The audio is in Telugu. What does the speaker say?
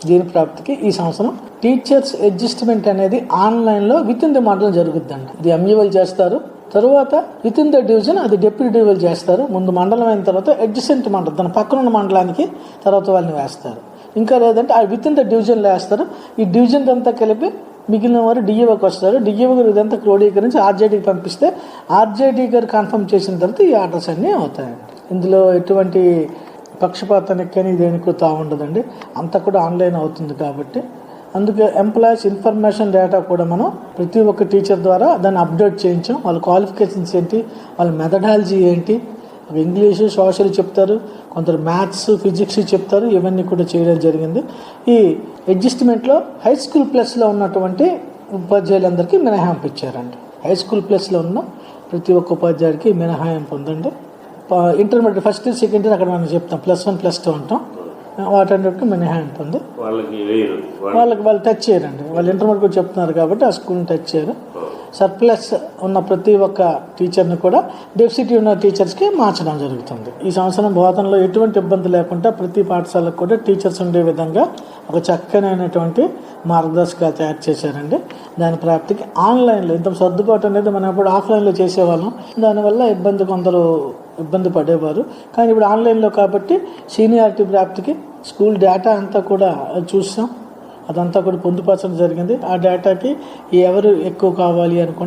దీని ప్రాప్తికి ఈ సంవత్సరం టీచర్స్ అడ్జస్ట్మెంట్ అనేది ఆన్లైన్లో విత్ ఇన్ ది మండలం జరుగుద్దండి. ఇది ఎంఈఓలు చేస్తారు, తర్వాత విత్ ఇన్ ద డివిజన్ అది డిప్యూటీ డివిజన్ చేస్తారు. ముందు మండలం అయిన తర్వాత అడ్జసెంట్ మండలం దాని పక్కన ఉన్న మండలానికి తర్వాత వాళ్ళని వేస్తారు. ఇంకా లేదంటే ఆ విత్ ఇన్ ద డివిజన్లో వేస్తారు. ఈ డివిజన్ అంతా కలిపి మిగిలిన వారు డిఈఓకి వస్తారు. డిఈఓ గారు ఇదంతా క్రోడీకరించి ఆర్జేడీకి పంపిస్తే ఆర్జేడీ గారు కన్ఫర్మ్ చేసిన తర్వాత ఈ ఆర్డర్స్ అన్నీ అవుతాయండి. ఇందులో ఎటువంటి పక్షపాతానికి కానీ దేనికి ఉండదండి. అంతా కూడా ఆన్లైన్ అవుతుంది కాబట్టి అందుకే ఎంప్లాయీస్ ఇన్ఫర్మేషన్ డేటా కూడా మనం ప్రతి ఒక్క టీచర్ ద్వారా దాన్ని అప్డేట్ చేయించాం. వాళ్ళ క్వాలిఫికేషన్స్ ఏంటి, వాళ్ళ మెథడాలజీ ఏంటి, ఇంగ్లీషు సోషల్ చెప్తారు, కొందరు మ్యాథ్స్ ఫిజిక్స్ చెప్తారు, ఇవన్నీ కూడా చేయడం జరిగింది. ఈ అడ్జస్ట్మెంట్లో హై స్కూల్ ప్లస్లో ఉన్నటువంటి ఉపాధ్యాయులందరికీ మినహాయింపు ఇచ్చారండి. హై స్కూల్ ప్లస్లో ఉన్న ప్రతి ఒక్క ఉపాధ్యాయుడికి మినహాయింపు ఉందండి. ఇంటర్మీడియట్ ఫస్ట్ సెకండ్ అక్కడ మనం చెప్తాం +1 +2 ఉంటాం, వాటన్నిటికీ మినహాయింపు ఉంది. వాళ్ళు టచ్ చేయరండి. వాళ్ళు ఇంటర్మీడియట్ కూడా చెప్తున్నారు కాబట్టి ఆ స్కూల్ని టచ్ చేయరు. సర్ప్లస్ ఉన్న ప్రతి ఒక్క టీచర్ని కూడా డెఫిసిటీ ఉన్న టీచర్స్కి మార్చడం జరుగుతుంది. ఈ సంవత్సరం బోధనలో ఎటువంటి ఇబ్బంది లేకుండా ప్రతి పాఠశాలకు కూడా టీచర్స్ ఉండే విధంగా ఒక చక్కనైనటువంటి మార్గదర్శకాలు తయారు చేశారండి. దాని ప్రాప్తికి ఆన్లైన్లో ఇంత సర్దుబాటు అనేది మనం ఎప్పుడు ఆఫ్లైన్లో చేసేవాళ్ళం, దానివల్ల కొందరు ఇబ్బంది పడేవారు. కానీ ఇప్పుడు ఆన్లైన్లో కాబట్టి సీనియారిటీ ప్రాప్తికి స్కూల్ డేటా అంతా కూడా చూసాం, అదంతా కూడా పొందుపరచడం జరిగింది. ఆ డేటాకి ఎవరు ఎక్కువ కావాలి అనుకుంటే